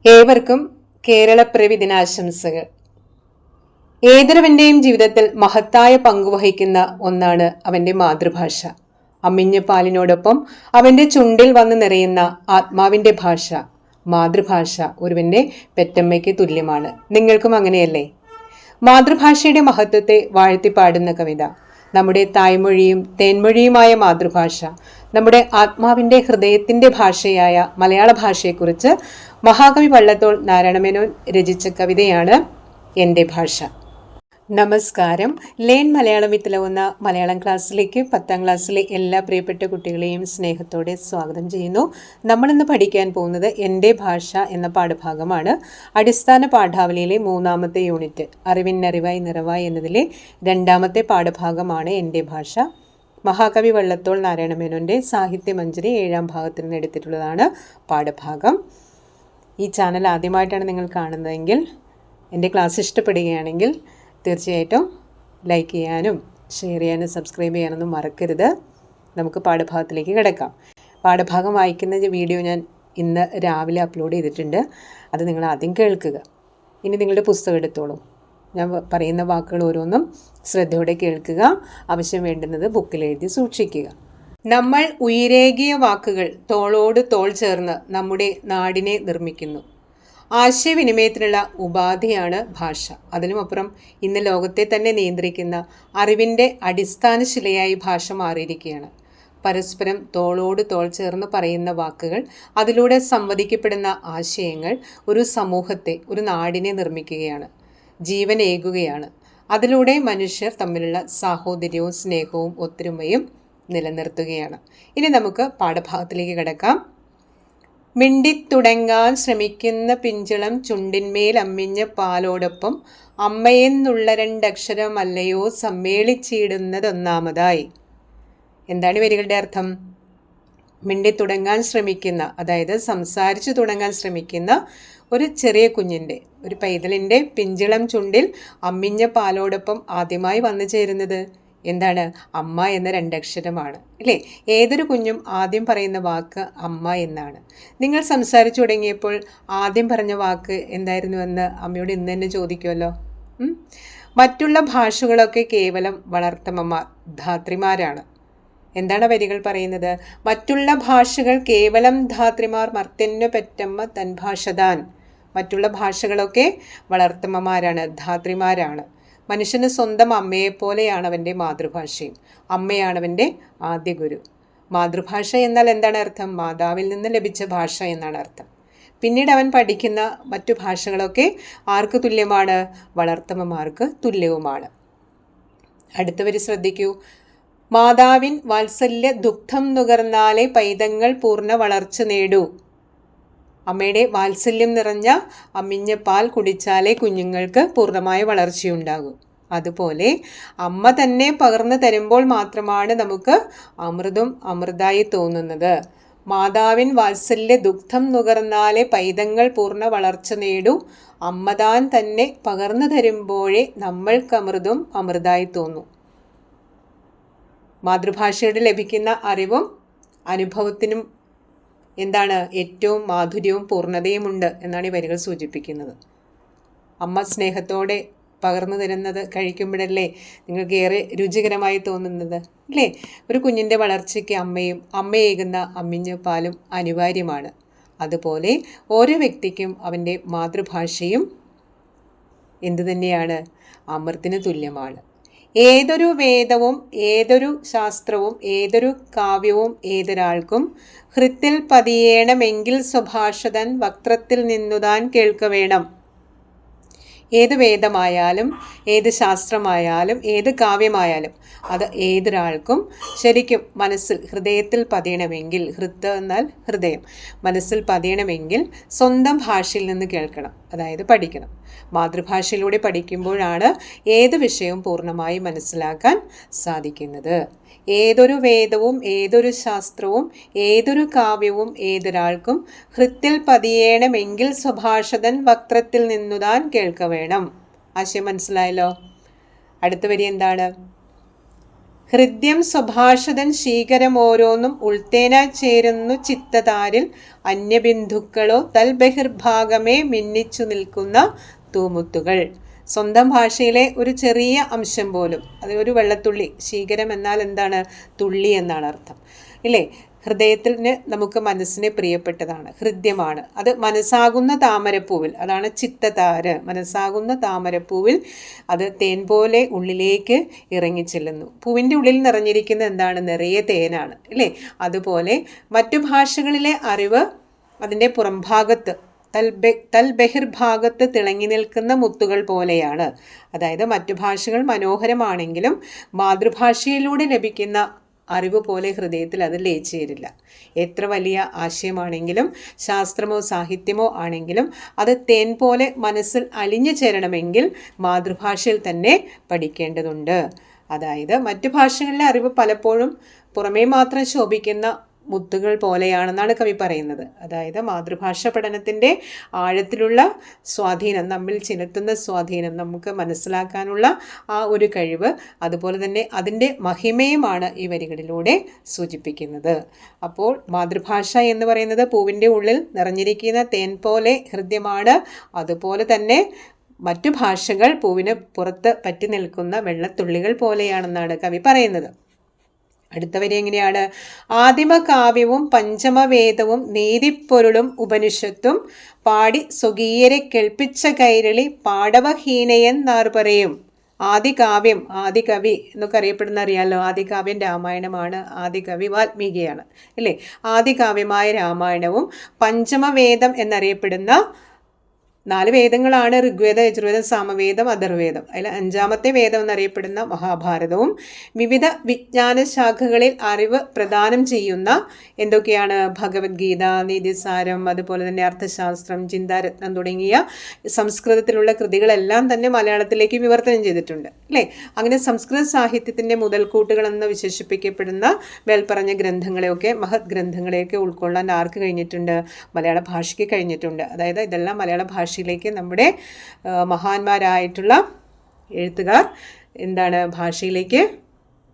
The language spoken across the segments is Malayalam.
ഏവർക്കും കേരളപ്പിറവി ദിനാശംസകൾ. ഏതൊരുവന്റെയും ജീവിതത്തിൽ മഹത്തായ പങ്കുവഹിക്കുന്ന ഒന്നാണ് അവന്റെ മാതൃഭാഷ. അമ്മിഞ്ഞ പാലിനോടൊപ്പം അവന്റെ ചുണ്ടിൽ വന്ന് നിറയുന്ന ആത്മാവിന്റെ ഭാഷ, മാതൃഭാഷ ഒരുവന്റെ പെറ്റമ്മയ്ക്ക് തുല്യമാണ്. നിങ്ങൾക്കും അങ്ങനെയല്ലേ? മാതൃഭാഷയുടെ മഹത്വത്തെ വാഴ്ത്തിപ്പാടുന്ന കവിത. നമ്മുടെ തായ്മൊഴിയും തേൻമൊഴിയുമായ മാതൃഭാഷ, നമ്മുടെ ആത്മാവിന്റെ ഹൃദയത്തിന്റെ ഭാഷയായ മലയാള ഭാഷയെക്കുറിച്ച് മഹാകവി വള്ളത്തോൾ നാരായണമേനോൻ രചിച്ച കവിതയാണ് എൻ്റെ ഭാഷ. നമസ്കാരം. ലേൺ മലയാളം വിത്തിലവുന്ന മലയാളം ക്ലാസ്സിലേക്ക് 10ാം ക്ലാസ്സിലെ എല്ലാ പ്രിയപ്പെട്ട കുട്ടികളെയും സ്നേഹത്തോടെ സ്വാഗതം ചെയ്യുന്നു. നമ്മളിന്ന് പഠിക്കാൻ പോകുന്നത് എൻ്റെ ഭാഷ എന്ന പാഠഭാഗമാണ്. അടിസ്ഥാന പാഠാവലിയിലെ 3ാമത്തെ യൂണിറ്റ് അറിവിനറിവായി നിറവായി എന്നതിലെ 2ാമത്തെ പാഠഭാഗമാണ് എൻ്റെ ഭാഷ. മഹാകവി വള്ളത്തോൾ നാരായണമേനോൻ്റെ സാഹിത്യമഞ്ജരി 7ാം ഭാഗത്തിൽ നിന്ന് എടുത്തിട്ടുള്ളതാണ് പാഠഭാഗം. ഈ ചാനൽ ആദ്യമായിട്ടാണ് നിങ്ങൾ കാണുന്നതെങ്കിൽ, എൻ്റെ ക്ലാസ് ഇഷ്ടപ്പെടുകയാണെങ്കിൽ തീർച്ചയായിട്ടും ലൈക്ക് ചെയ്യാനും ഷെയർ ചെയ്യാനും സബ്സ്ക്രൈബ് ചെയ്യാനൊന്നും മറക്കരുത്. നമുക്ക് പാഠഭാഗത്തിലേക്ക് കിടക്കാം. പാഠഭാഗം വായിക്കുന്ന വീഡിയോ ഞാൻ ഇന്ന് രാവിലെ അപ്ലോഡ് ചെയ്തിട്ടുണ്ട്. അത് നിങ്ങൾ ആദ്യം കേൾക്കുക. ഇനി നിങ്ങളുടെ പുസ്തകം എടുത്തോളൂ. ഞാൻ പറയുന്ന വാക്കുകൾ ഓരോന്നും ശ്രദ്ധയോടെ കേൾക്കുക. ആവശ്യം വേണ്ടുന്നത് ബുക്കിൽ എഴുതി സൂക്ഷിക്കുക. നമ്മൾ ഉയിരേകിയ വാക്കുകൾ തോളോട് തോൾ ചേർന്ന് നമ്മുടെ നാടിനെ നിർമ്മിക്കുന്നു. ആശയവിനിമയത്തിനുള്ള ഉപാധിയാണ് ഭാഷ. അതിനുമപ്പുറം ഇന്ന് ലോകത്തെ തന്നെ നിയന്ത്രിക്കുന്ന അറിവിൻ്റെ അടിസ്ഥാന ശിലയായി ഭാഷ മാറിയിരിക്കുകയാണ്. പരസ്പരം തോളോട് തോൾ ചേർന്ന് പറയുന്ന വാക്കുകൾ, അതിലൂടെ സംവദിക്കപ്പെടുന്ന ആശയങ്ങൾ ഒരു സമൂഹത്തെ, ഒരു നാടിനെ നിർമ്മിക്കുകയാണ്, ജീവനേകുകയാണ്. അതിലൂടെ മനുഷ്യർ തമ്മിലുള്ള സാഹോദര്യവും സ്നേഹവും ഒത്തൊരുമയും നിലനിർത്തുകയാണ്. ഇനി നമുക്ക് പാഠഭാഗത്തിലേക്ക് കിടക്കാം. മിണ്ടിത്തുടങ്ങാൻ ശ്രമിക്കുന്ന പിഞ്ചിളം ചുണ്ടിന്മേൽ അമ്മിഞ്ഞ പാലോടൊപ്പം അമ്മയെന്നുള്ള 2 അക്ഷരമല്ലയോ സമ്മേളിച്ചിടുന്നതൊന്നാമതായി. എന്താണ് വരികളുടെ അർത്ഥം? മിണ്ടിത്തുടങ്ങാൻ ശ്രമിക്കുന്ന, അതായത് സംസാരിച്ചു തുടങ്ങാൻ ശ്രമിക്കുന്ന ഒരു ചെറിയ കുഞ്ഞിൻ്റെ, ഒരു പൈതലിൻ്റെ പിഞ്ചിളം ചുണ്ടിൽ അമ്മിഞ്ഞ പാലോടൊപ്പം ആദ്യമായി വന്നു ചേരുന്നത് എന്താണ്? അമ്മ എന്ന 2 അക്ഷരമാണ് അല്ലേ? ഏതൊരു കുഞ്ഞും ആദ്യം പറയുന്ന വാക്ക് അമ്മ എന്നാണ്. നിങ്ങൾ സംസാരിച്ചു തുടങ്ങിയപ്പോൾ ആദ്യം പറഞ്ഞ വാക്ക് എന്തായിരുന്നുവെന്ന് അമ്മയോട് ഇന്ന് തന്നെ ചോദിക്കുമല്ലോ. മറ്റുള്ള ഭാഷകളൊക്കെ കേവലം വളർത്തമ്മമാർ, ധാത്രിമാരാണ്. എന്താണ് വരികൾ പറയുന്നത്? മറ്റുള്ള ഭാഷകൾ കേവലം ധാത്രിമാർ, മർത്യന്നു പെറ്റമ്മ തൻ ഭാഷ താൻ. മറ്റുള്ള ഭാഷകളൊക്കെ വളർത്തമ്മമാരാണ്, ധാത്രിമാരാണ്. മനുഷ്യന് സ്വന്തം അമ്മയെപ്പോലെയാണ് അവൻ്റെ മാതൃഭാഷയും. അമ്മയാണ് അവൻ്റെ ആദ്യ ഗുരു. മാതൃഭാഷ എന്നാൽ എന്താണ് അർത്ഥം? മാതാവിൽ നിന്ന് ലഭിച്ച ഭാഷ എന്നാണ് അർത്ഥം. പിന്നീട് അവൻ പഠിക്കുന്ന മറ്റു ഭാഷകളൊക്കെ ആർക്ക് തുല്യമാണ്? വളർത്തമ്മമാർക്ക് തുല്യവുമാണ്. അടുത്ത വരി ശ്രദ്ധിക്കൂ. മാതാവിൻ വാത്സല്യ ദുഗ്ധം നുകർന്നാലേ പൈതങ്ങൾ പൂർണ്ണ വളർച്ച നേടൂ. അമ്മയുടെ വാത്സല്യം നിറഞ്ഞ അമ്മിഞ്ഞ പാൽ കുടിച്ചാലേ കുഞ്ഞുങ്ങൾക്ക് പൂർണ്ണമായ വളർച്ചയുണ്ടാകും. അതുപോലെ അമ്മ തന്നെ പകർന്നു തരുമ്പോൾ മാത്രമാണ് നമുക്ക് അമൃതും അമൃതായി തോന്നുന്നത്. മാതാവിൻ വാത്സല്യ ദുഗ്ധം നുകർന്നാലേ പൈതങ്ങൾ പൂർണ്ണ വളർച്ച നേടൂ. അമ്മതാൻ തന്നെ പകർന്നു തരുമ്പോഴേ നമ്മൾക്ക് അമൃതും അമൃതായി തോന്നും. മാതൃഭാഷയുടെ ലഭിക്കുന്ന അറിവും അനുഭവത്തിനും എന്താണ്? ഏറ്റവും മാധുര്യവും പൂർണ്ണതയുമുണ്ട് എന്നാണ് ഈ വരികൾ സൂചിപ്പിക്കുന്നത്. അമ്മ സ്നേഹത്തോടെ പകർന്നു തരുന്നത് കഴിക്കുമ്പോഴല്ലേ നിങ്ങൾക്ക് ഏറെ രുചികരമായി തോന്നുന്നത് അല്ലേ? ഒരു കുഞ്ഞിൻ്റെ വളർച്ചയ്ക്ക് അമ്മയും അമ്മയേകുന്ന അമ്മിഞ്ഞ പാലും അനിവാര്യമാണ്. അതുപോലെ ഓരോ വ്യക്തിക്കും അവൻ്റെ മാതൃഭാഷയും എന്തു തന്നെയാണ്? അമൃതിന് തുല്യമാണ്. ഏതൊരു വേദവും ഏതൊരു ശാസ്ത്രവും ഏതൊരു കാവ്യവും ഏതൊരാൾക്കും ഹൃത്തിൽ പതിയേണമെങ്കിൽ സ്വഭാഷതൻ വക്ത്രത്തിൽ നിന്നുതാൻ കേൾക്കവേണം. ഏത് വേദമായാലും ഏത് ശാസ്ത്രമായാലും ഏത് കാവ്യമായാലും അത് ഏതൊരാൾക്കും ശരിക്കും മനസ്സിൽ, ഹൃദയത്തിൽ പതിയണമെങ്കിൽ, ഹൃത്ത് എന്നാൽ ഹൃദയം, മനസ്സിൽ പതിയണമെങ്കിൽ സ്വന്തം ഭാഷയിൽ നിന്ന് കേൾക്കണം, അതായത് പഠിക്കണം. മാതൃഭാഷയിലൂടെ പഠിക്കുമ്പോഴാണ് ഏത് വിഷയവും പൂർണ്ണമായി മനസ്സിലാക്കാൻ സാധിക്കുന്നത്. ഏതൊരു വേദവും ഏതൊരു ശാസ്ത്രവും ഏതൊരു കാവ്യവും ഏതൊരാൾക്കും ഹൃത്തിൽ പതിയേണമെങ്കിൽ സ്വഭാഷതൻ വക്ത്രത്തിൽ നിന്നുതാൻ കേൾക്കവേണം. ആശയം മനസ്സിലായല്ലോ? അടുത്ത വരി എന്താണ്? ഹൃദ്യം സ്വഭാഷതൻ ശീകരം ഓരോന്നും ഉൾത്തേനാ ചേരുന്നു ചിത്തതാരിൽ അന്യബിന്ദുക്കളോ തൽബഹിർഭാഗമേ മിന്നിച്ചു നിൽക്കുന്ന തൂമുത്തുകൾ. സ്വന്തം ഭാഷയിലെ ഒരു ചെറിയ അംശം പോലും, അത് ഒരു വെള്ളത്തുള്ളി, ശീകരം എന്നാൽ എന്താണ്? തുള്ളി എന്നാണ് അർത്ഥം, ഇല്ലേ? ഹൃദയത്തിന് നമുക്ക് മനസ്സിനെ പ്രിയപ്പെട്ടതാണ്, ഹൃദ്യമാണ്. അത് മനസ്സാകുന്ന താമരപ്പൂവിൽ, അതാണ് ചിത്തതാര്, മനസ്സാകുന്ന താമരപ്പൂവിൽ അത് തേൻ പോലെ ഉള്ളിലേക്ക് ഇറങ്ങിച്ചെല്ലുന്നു. പൂവിൻ്റെ ഉള്ളിൽ നിറഞ്ഞിരിക്കുന്ന എന്താണ്? നിറയെ തേനാണ്, ഇല്ലേ? അതുപോലെ മറ്റു ഭാഷകളിലെ അറിവ് അതിൻ്റെ പുറംഭാഗത്ത് തൽബഹിർഭാഗത്ത് തിളങ്ങി നിൽക്കുന്ന മുത്തുകൾ പോലെയാണ്. അതായത് മറ്റു ഭാഷകൾ മനോഹരമാണെങ്കിലും മാതൃഭാഷയിലൂടെ ലഭിക്കുന്ന അറിവ് പോലെ ഹൃദയത്തിൽ അത് ലയിച്ചേരില്ല. എത്ര വലിയ ആശയമാണെങ്കിലും ശാസ്ത്രമോ സാഹിത്യമോ ആണെങ്കിലും അത് തേൻ പോലെ മനസ്സിൽ അലിഞ്ഞു ചേരണമെങ്കിൽ മാതൃഭാഷയിൽ തന്നെ പഠിക്കേണ്ടതുണ്ട്. അതായത് മറ്റു ഭാഷകളിലെ അറിവ് പലപ്പോഴും പുറമേ മാത്രം ശോഭിക്കുന്ന മുത്തുകൾ പോലെയാണെന്നാണ് കവി പറയുന്നത്. അതായത് മാതൃഭാഷ പഠനത്തിൻ്റെ ആഴത്തിലുള്ള സ്വാധീനം, നമ്മിൽ ചെലുത്തുന്ന സ്വാധീനം, നമുക്ക് മനസ്സിലാക്കാനുള്ള ആ ഒരു കഴിവ്, അതുപോലെ തന്നെ അതിൻ്റെ മഹിമയുമാണ് ഈ വരികളിലൂടെ സൂചിപ്പിക്കുന്നത്. അപ്പോൾ മാതൃഭാഷ എന്ന് പറയുന്നത് പൂവിൻ്റെ ഉള്ളിൽ നിറഞ്ഞിരിക്കുന്ന തേൻ പോലെ ഹൃദ്യമാണ്. അതുപോലെ തന്നെ മറ്റു ഭാഷകൾ പൂവിന് പുറത്ത് പറ്റി നിൽക്കുന്ന വെള്ളത്തുള്ളികൾ പോലെയാണെന്നാണ് കവി പറയുന്നത്. അടുത്ത വരി എങ്ങനെയാണ്? ആദിമകാവ്യവും പഞ്ചമവേദവും നീതിപ്പൊരുളും ഉപനിഷത്തും പാടി സ്വകീയരെ കേൾപ്പിച്ച കൈരളി പാടവഹീനയെന്നാർ പറയും. ആദികാവ്യം, ആദികവി എന്നൊക്കെ അറിയപ്പെടുന്ന അറിയാമല്ലോ. ആദികാവ്യം രാമായണമാണ്, ആദികവി വാൽമീകിയാണ്, അല്ലേ? ആദികാവ്യമായ രാമായണവും പഞ്ചമവേദം എന്നറിയപ്പെടുന്ന 4 വേദങ്ങളാണ് ഋഗ്വേദം, യജുർവേദം, സാമവേദം, അഥർവേദം. അതിൽ 5ാമത്തെ വേദം എന്നറിയപ്പെടുന്ന മഹാഭാരതവും വിവിധ വിജ്ഞാന ശാഖകളിൽ അറിവ് പ്രദാനം ചെയ്യുന്ന എന്തൊക്കെയാണ്? ഭഗവത്ഗീത, നീതിസാരം, അതുപോലെ തന്നെ അർത്ഥശാസ്ത്രം, ചിന്താരത്നം തുടങ്ങിയ സംസ്കൃതത്തിലുള്ള കൃതികളെല്ലാം തന്നെ മലയാളത്തിലേക്ക് വിവർത്തനം ചെയ്തിട്ടുണ്ട്, അല്ലേ? അങ്ങനെ സംസ്കൃത സാഹിത്യത്തിൻ്റെ മുതൽക്കൂട്ടുകളെന്ന് വിശേഷിപ്പിക്കപ്പെടുന്ന മേൽപ്പറഞ്ഞ ഗ്രന്ഥങ്ങളെയൊക്കെ, മഹത് ഗ്രന്ഥങ്ങളെയൊക്കെ ഉൾക്കൊള്ളാൻ ആർക്ക് കഴിഞ്ഞിട്ടുണ്ട്? മലയാള ഭാഷയ്ക്ക് കഴിഞ്ഞിട്ടുണ്ട്. അതായത് ഇതെല്ലാം മലയാള ഭാഷയിലേക്ക് നമ്മുടെ മഹാന്മാരായിട്ടുള്ള എഴുത്തുകാർ ഭാഷയിലേക്ക്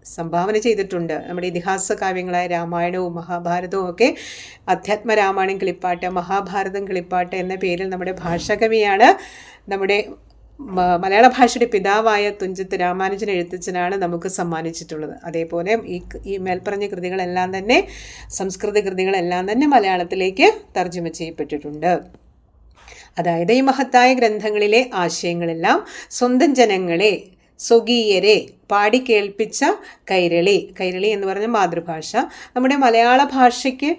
സംഭാവന ചെയ്തിട്ടുണ്ട്. നമ്മുടെ ഇതിഹാസ കാവ്യങ്ങളായ രാമായണവും മഹാഭാരതവും ഒക്കെ, അധ്യാത്മരാമായണം കിളിപ്പാട്ട്, മഹാഭാരതം കിളിപ്പാട്ട് എന്ന പേരിൽ നമ്മുടെ ഭാഷാകവിയാണ്, നമ്മുടെ മലയാള ഭാഷയുടെ പിതാവായ തുഞ്ചത്ത് രാമാനുജൻ എഴുത്തച്ഛനാണ് നമുക്ക് സമ്മാനിച്ചിട്ടുള്ളത്. അതേപോലെ ഈ മേൽപ്പറഞ്ഞ കൃതികളെല്ലാം തന്നെ, സംസ്കൃത കൃതികളെല്ലാം തന്നെ മലയാളത്തിലേക്ക് തർജ്ജമ ചെയ്യപ്പെട്ടിട്ടുണ്ട്. അതായത് ഈ മഹത്തായ ഗ്രന്ഥങ്ങളിലെ ആശയങ്ങളെല്ലാം സ്വന്തം ജനങ്ങളെ, സ്വകീയരെ പാടി കേൾപ്പിച്ച കൈരളി എന്ന് പറഞ്ഞ മാതൃഭാഷ. നമ്മുടെ മലയാള ഭാഷയ്ക്ക്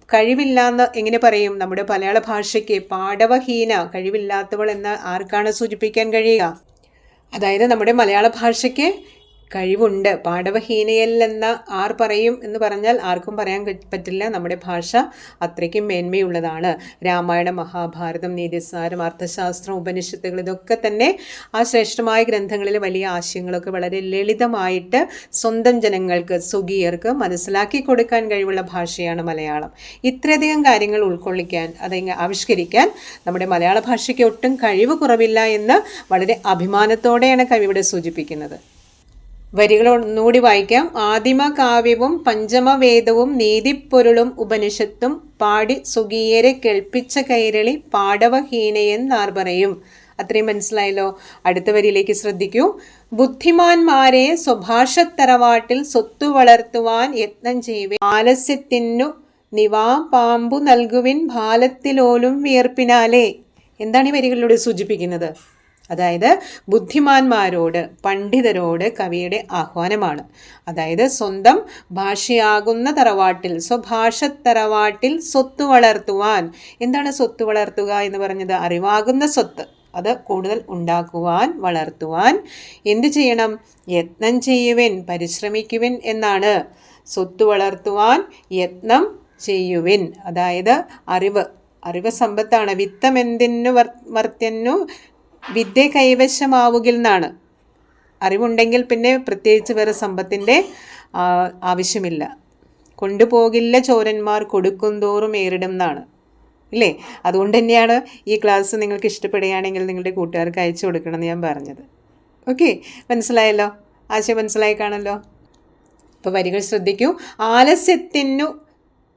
കഴിവില്ലാന്ന് എങ്ങനെ പറയും? നമ്മുടെ മലയാള ഭാഷയ്ക്ക് പാടവഹീന, കഴിവില്ലാത്തവൾ എന്ന് ആർക്കാണ് സൂചിപ്പിക്കാൻ കഴിയുക? അതായത് നമ്മുടെ മലയാള ഭാഷയ്ക്ക് കഴിവുണ്ട്, പാടവഹീനയല്ലെന്ന ആർ പറയും എന്ന് പറഞ്ഞാൽ ആർക്കും പറയാൻ പറ്റില്ല. നമ്മുടെ ഭാഷ അത്രയ്ക്കും മേന്മയുള്ളതാണ്. രാമായണം, മഹാഭാരതം, നീതിസാരം, അർത്ഥശാസ്ത്രം, ഉപനിഷത്തുകൾ, ഇതൊക്കെ തന്നെ ആ ശ്രേഷ്ഠമായ ഗ്രന്ഥങ്ങളിൽ വലിയ ആശയങ്ങളൊക്കെ വളരെ ലളിതമായിട്ട് സ്വന്തം ജനങ്ങൾക്ക്, സ്വകീയർക്ക് മനസ്സിലാക്കി കൊടുക്കാൻ കഴിവുള്ള ഭാഷയാണ് മലയാളം. ഇത്രയധികം കാര്യങ്ങൾ ഉൾക്കൊള്ളിക്കാൻ, അതെങ്ങനെ ആവിഷ്കരിക്കാൻ നമ്മുടെ മലയാള ഭാഷയ്ക്ക് ഒട്ടും കഴിവ് കുറവില്ല എന്ന് വളരെ അഭിമാനത്തോടെയാണ് കവി ഇവിടെ സൂചിപ്പിക്കുന്നത്. വരികൾ ഒന്നുകൂടി വായിക്കാം. ആദിമകാവ്യവും പഞ്ചമവേദവും നീതിപ്പൊരുളും ഉപനിഷത്തും പാടി സ്വകീയരെ കേൾപ്പിച്ച കൈരളി പാടവഹീനയെന്നാർ പറയും. അത്രയും മനസ്സിലായല്ലോ. അടുത്ത വരിയിലേക്ക് ശ്രദ്ധിക്കൂ. ബുദ്ധിമാന്മാരെ സ്വഭാഷത്തറവാട്ടിൽ സ്വത്തു വളർത്തുവാൻ യത്നം ചെയ്യുവേ, ആലസ്യത്തിനു നിവാപാമ്പു നൽകുവിൻ ഭാലത്തിലോലും വിയർപ്പിനാലേ. എന്താണ് ഈ വരികളിലൂടെ സൂചിപ്പിക്കുന്നത്? അതായത് ബുദ്ധിമാന്മാരോട്, പണ്ഡിതരോട് കവിയുടെ ആഹ്വാനമാണ്. അതായത് സ്വന്തം ഭാഷയാകുന്ന തറവാട്ടിൽ, സ്വഭാഷത്തറവാട്ടിൽ സ്വത്ത് വളർത്തുവാൻ. എന്താണ് സ്വത്ത് വളർത്തുക എന്ന് പറഞ്ഞത്? അറിവാകുന്ന സ്വത്ത്, അത് കൂടുതൽ ഉണ്ടാക്കുവാൻ, വളർത്തുവാൻ എന്ത് ചെയ്യണം? യത്നം ചെയ്യുവിൻ, പരിശ്രമിക്കുവിൻ എന്നാണ്. സ്വത്ത് വളർത്തുവാൻ യത്നം ചെയ്യുവിൻ. അതായത് അറിവ് സമ്പത്താണ്. വിത്തമെന്തിനു വർത്യന്നു വിദ്യ കൈവശമാവുകിൽ എന്നാണ്. അറിവുണ്ടെങ്കിൽ പിന്നെ പ്രത്യേകിച്ച് വേറെ സമ്പത്തിൻ്റെ ആവശ്യമില്ല. കൊണ്ടുപോകില്ല ചോരന്മാർ കൊടുക്കുന്തോറും ഏറിടും എന്നാണ്, ഇല്ലേ? അതുകൊണ്ട് തന്നെയാണ് ഈ ക്ലാസ് നിങ്ങൾക്ക് ഇഷ്ടപ്പെടുകയാണെങ്കിൽ നിങ്ങളുടെ കൂട്ടുകാർക്ക് അയച്ചു കൊടുക്കണം എന്ന് ഞാൻ പറഞ്ഞത്. ഓക്കെ, മനസ്സിലായല്ലോ? ആശയം മനസ്സിലായി കാണല്ലോ. അപ്പോൾ വരികൾ ശ്രദ്ധിക്കൂ. ആലസ്യത്തിനു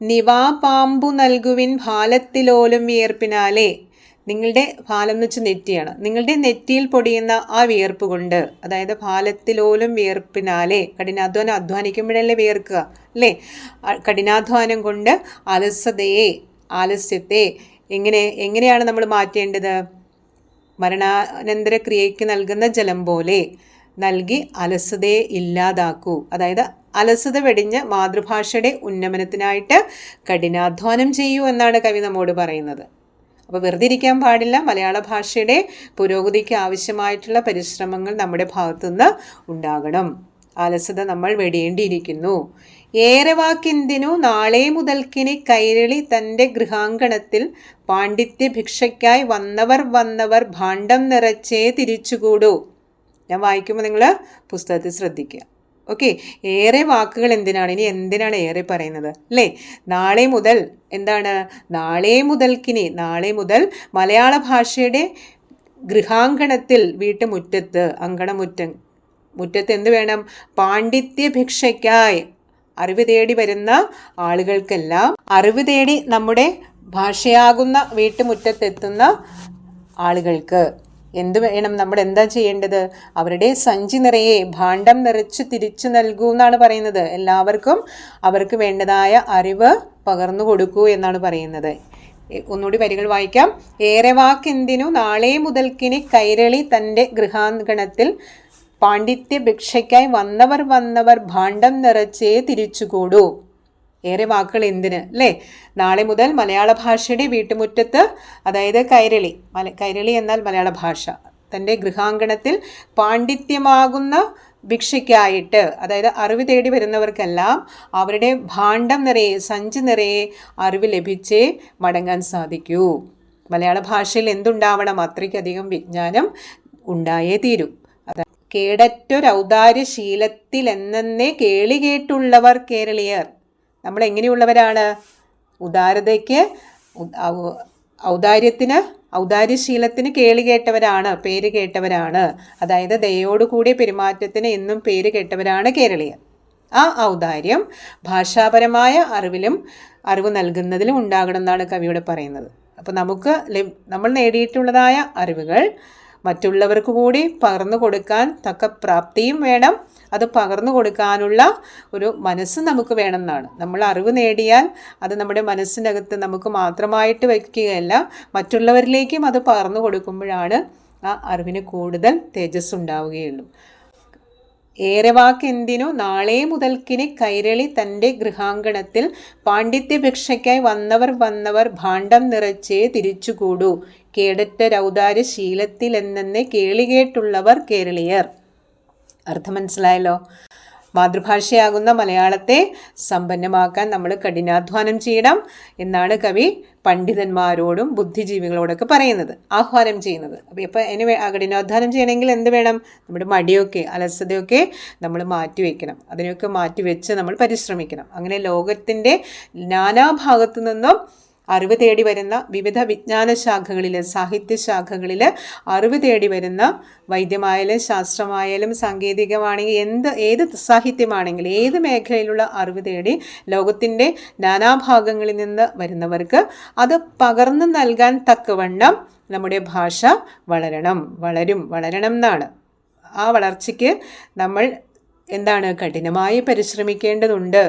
നിവാപാമ്പു നൽകുവിൻ ഭാലത്തിലോലും വിയർപ്പിനാലേ. നിങ്ങളുടെ ഭാലം എന്ന് വെച്ചാൽ നെറ്റിയാണ്. നിങ്ങളുടെ നെറ്റിയിൽ പൊടിയുന്ന ആ വിയർപ്പ് കൊണ്ട്, അതായത് ഭാലത്തിലോലും വിയർപ്പിനാലേ, കഠിനാധ്വാനം, അധ്വാനിക്കുമ്പോഴല്ലേ വിയർക്കുക അല്ലേ? കഠിനാധ്വാനം കൊണ്ട് ആലസ്യത്തെ എങ്ങനെയാണ് നമ്മൾ മാറ്റേണ്ടത്? മരണാനന്തര ക്രിയയ്ക്ക് നൽകുന്ന ജലം പോലെ നൽകി അലസതയെ ഇല്ലാതാക്കൂ. അതായത് അലസത വെടിഞ്ഞ് മാതൃഭാഷയുടെ ഉന്നമനത്തിനായിട്ട് കഠിനാധ്വാനം ചെയ്യൂ എന്നാണ് കവി നമ്മോട് പറയുന്നത്. അപ്പോൾ വെറുതെ ഇരിക്കാൻ പാടില്ല. മലയാള ഭാഷയുടെ പുരോഗതിക്ക് ആവശ്യമായിട്ടുള്ള പരിശ്രമങ്ങൾ നമ്മുടെ ഭാഗത്തുനിന്ന് ഉണ്ടാകണം. അലസത നമ്മൾ വെടിയേണ്ടിയിരിക്കുന്നു. ഏറെ വാക്കെന്തിനു നാളെ മുതൽക്കിനി കൈരളി തൻ്റെ ഗൃഹാങ്കണത്തിൽ പാണ്ഡിത്യ ഭിക്ഷയ്ക്കായി വന്നവർ ഭാണ്ഡം നിറച്ചേ തിരിച്ചുകൂടൂ. ഞാൻ വായിക്കുമ്പോൾ നിങ്ങൾ പുസ്തകത്തിൽ ശ്രദ്ധിക്കുക. ഓക്കെ, ഏറെ വാക്കുകൾ എന്തിനാണ്? ഇനി എന്തിനാണ് ഏറെ പറയുന്നത് അല്ലേ? നാളെ മുതൽ എന്താണ്? നാളെ മുതൽ മലയാള ഭാഷയുടെ ഗൃഹാങ്കണത്തിൽ, വീട്ടുമുറ്റത്ത്, മുറ്റത്ത് എന്ത് വേണം? പാണ്ഡിത്യ ഭിക്ഷയ്ക്കായി, അറിവ് തേടി വരുന്ന ആളുകൾക്കെല്ലാം, അറിവ് തേടി നമ്മുടെ ഭാഷയാകുന്ന വീട്ടുമുറ്റത്തെത്തുന്ന ആളുകൾക്ക് എന്ത് വേണം? നമ്മൾ എന്താ ചെയ്യേണ്ടത്? അവരുടെ സഞ്ചി നിറയെ ഭാണ്ഡം നിറച്ച് തിരിച്ചു നൽകൂ എന്നാണ് പറയുന്നത്. എല്ലാവർക്കും അവർക്ക് വേണ്ടതായ അറിവ് പകർന്നു കൊടുക്കൂ എന്നാണ് പറയുന്നത്. ഒന്നുകൂടി വരികൾ വായിക്കാം. ഏറെ വാക്കെന്തിനു നാളെ മുതൽക്കിനി കൈരളി തൻ്റെ ഗൃഹാങ്കണത്തിൽ പാണ്ഡിത്യ ഭിക്ഷയ്ക്കായി വന്നവർ ഭാണ്ഡം നിറച്ചേ തിരിച്ചുകൂടൂ. ഏറെ വാക്കുകൾ എന്തിന് അല്ലേ? നാളെ മുതൽ മലയാള ഭാഷയുടെ വീട്ടുമുറ്റത്ത്, അതായത് കൈരളി എന്നാൽ മലയാള ഭാഷ, തൻ്റെ ഗൃഹാങ്കണത്തിൽ പാണ്ഡിത്യമാകുന്ന ഭിക്ഷയ്ക്കായിട്ട്, അതായത് അറിവ് തേടി വരുന്നവർക്കെല്ലാം അവരുടെ ഭാണ്ഡം നിറയെ, സഞ്ചി നിറയെ അറിവ് ലഭിച്ചേ മടങ്ങാൻ സാധിക്കൂ. മലയാള ഭാഷയിൽ എന്തുണ്ടാവണം? അത്രയ്ക്കധികം വിജ്ഞാനം ഉണ്ടായേ തീരൂ. കേടറ്റൊരൗദാര്യശീലത്തിൽ എന്നേ കേളി കേട്ടുള്ളവർ കേരളീയർ. നമ്മൾ എങ്ങനെയുള്ളവരാണ്? ഔദാര്യശീലത്തിന് കേളി കേട്ടവരാണ്, പേര് കേട്ടവരാണ്. അതായത് ദയോടുകൂടിയ പെരുമാറ്റത്തിന് എന്നും പേര് കേട്ടവരാണ് കേരളീയർ. ആ ഔദാര്യം ഭാഷാപരമായ അറിവ് നൽകുന്നതിലും ഉണ്ടാകണം എന്നാണ് കവിയോട് പറയുന്നത്. അപ്പോൾ നമ്മൾ നേടിയിട്ടുള്ളതായ അറിവുകൾ മറ്റുള്ളവർക്ക് കൂടി പകർന്നു കൊടുക്കാൻ തക്ക പ്രാപ്തിയും വേണം. അത് പകർന്നു കൊടുക്കാനുള്ള ഒരു മനസ്സ് നമുക്ക് വേണമെന്നാണ്. നമ്മൾ അറിവ് നേടിയാൽ അത് നമ്മുടെ മനസ്സിനകത്ത് നമുക്ക് മാത്രമായിട്ട് വയ്ക്കുകയല്ല, മറ്റുള്ളവരിലേക്കും അത് പകർന്നു കൊടുക്കുമ്പോഴാണ് ആ അറിവിന് കൂടുതൽ തേജസ് ഉണ്ടാവുകയുള്ളൂ. ഏറെ വാക്കെന്തിനു നാളെ മുതൽക്കിനി കൈരളി തൻ്റെ ഗൃഹാങ്കണത്തിൽ പാണ്ഡിത്യ ഭിക്ഷയ്ക്കായി വന്നവർ ഭാണ്ഡം നിറച്ചേ തിരിച്ചുകൂടൂ. കേടറ്റൊരൗദാര്യ ശീലത്തിൽ എന്നേ കേളികേട്ടുള്ളവർ കേരളീയർ. അർത്ഥം മനസ്സിലായല്ലോ? മാതൃഭാഷയാകുന്ന മലയാളത്തെ സമ്പന്നമാക്കാൻ നമ്മൾ കഠിനാധ്വാനം ചെയ്യണം എന്നാണ് കവി പണ്ഡിതന്മാരോടും ബുദ്ധിജീവികളോടൊക്കെ ആഹ്വാനം ചെയ്യുന്നത്. അപ്പോൾ ഇനി കഠിനാധ്വാനം ചെയ്യണമെങ്കിൽ എന്ത് വേണം? നമ്മുടെ മടിയൊക്കെ, അലസതയൊക്കെ നമ്മൾ മാറ്റിവെക്കണം. അതിനൊക്കെ മാറ്റിവെച്ച് നമ്മൾ പരിശ്രമിക്കണം. അങ്ങനെ ലോകത്തിൻ്റെ നാനാഭാഗത്തു നിന്നും അറിവ് തേടി വരുന്ന വിവിധ വിജ്ഞാന ശാഖകളിൽ, സാഹിത്യശാഖകളിൽ അറിവ് തേടി വരുന്ന, വൈദ്യമായാലും ശാസ്ത്രമായാലും സാങ്കേതികമാണെങ്കിൽ ഏത് സാഹിത്യമാണെങ്കിലും ഏത് മേഖലയിലുള്ള അറിവ് തേടി ലോകത്തിൻ്റെ നാനാഭാഗങ്ങളിൽ നിന്ന് വരുന്നവർക്ക് അത് പകർന്നു നൽകാൻ തക്കവണ്ണം നമ്മുടെ ഭാഷ വളരണം എന്നാണ്. ആ വളർച്ചയ്ക്ക് നമ്മൾ കഠിനമായി പരിശ്രമിക്കേണ്ടതുണ്ട്.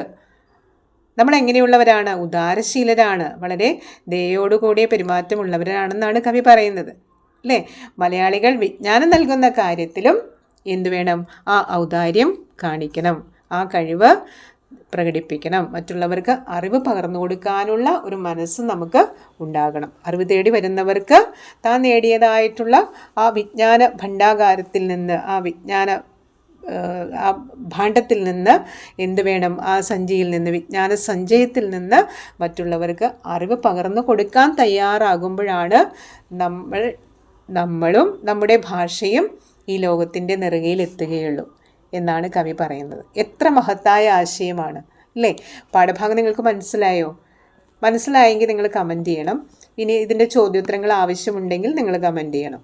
നമ്മൾ എങ്ങനെയുള്ളവരാണ്? ഉദാരശീലരാണ്, വളരെ ദയോടുകൂടിയ പെരുമാറ്റമുള്ളവരാണെന്നാണ് കവി പറയുന്നത് അല്ലേ? മലയാളികൾ വിജ്ഞാനം നൽകുന്ന കാര്യത്തിലും എന്തു വേണം? ആ ഔദാര്യം കാണിക്കണം, ആ കഴിവ് പ്രകടിപ്പിക്കണം. മറ്റുള്ളവർക്ക് അറിവ് പകർന്നു കൊടുക്കാനുള്ള ഒരു മനസ്സ് നമുക്ക് ഉണ്ടാകണം. അറിവ് തേടി വരുന്നവർക്ക് താൻ നേടിയതായിട്ടുള്ള ആ വിജ്ഞാന ഭണ്ഡാകാരത്തിൽ നിന്ന്, ആ ഭാണ്ഡത്തിൽ നിന്ന് എന്ത് വേണം? ആ സഞ്ചിയിൽ നിന്ന്, വിജ്ഞാന സഞ്ചയത്തിൽ നിന്ന് മറ്റുള്ളവർക്ക് അറിവ് പകർന്നു കൊടുക്കാൻ തയ്യാറാകുമ്പോഴാണ് നമ്മളും നമ്മുടെ ഭാഷയും ഈ ലോകത്തിൻ്റെ നെറുകയിൽ എത്തുകയുള്ളൂ എന്നാണ് കവി പറയുന്നത്. എത്ര മഹത്തായ ആശയമാണ് അല്ലേ? പാഠഭാഗം നിങ്ങൾക്ക് മനസ്സിലായോ? മനസ്സിലായെങ്കിൽ നിങ്ങൾ കമൻറ്റ് ചെയ്യണം. ഇനി ഇതിൻ്റെ ചോദ്യോത്തരങ്ങൾ ആവശ്യമുണ്ടെങ്കിൽ നിങ്ങൾ കമൻറ്റ് ചെയ്യണം.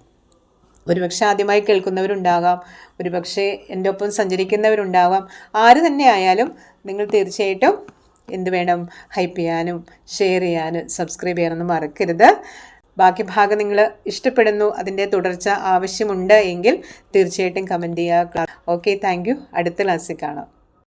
ഒരുപക്ഷെ ആദ്യമായി കേൾക്കുന്നവരുണ്ടാകാം, ഒരുപക്ഷെ എൻ്റെ ഒപ്പം സഞ്ചരിക്കുന്നവരുണ്ടാകാം. ആര് തന്നെ ആയാലും നിങ്ങൾ തീർച്ചയായിട്ടും എന്ത് വേണം, ഹൈപ്പ് ചെയ്യാനും ഷെയർ ചെയ്യാനും സബ്സ്ക്രൈബ് ചെയ്യാനൊന്നും മറക്കരുത്. ബാക്കി ഭാഗം നിങ്ങൾ ഇഷ്ടപ്പെടുന്നു, അതിൻ്റെ തുടർച്ച ആവശ്യമുണ്ട് എങ്കിൽ തീർച്ചയായിട്ടും കമൻറ്റ് ചെയ്യുക. Okay, thank you. അടുത്ത ക്ലാസ്സിൽ കാണാം.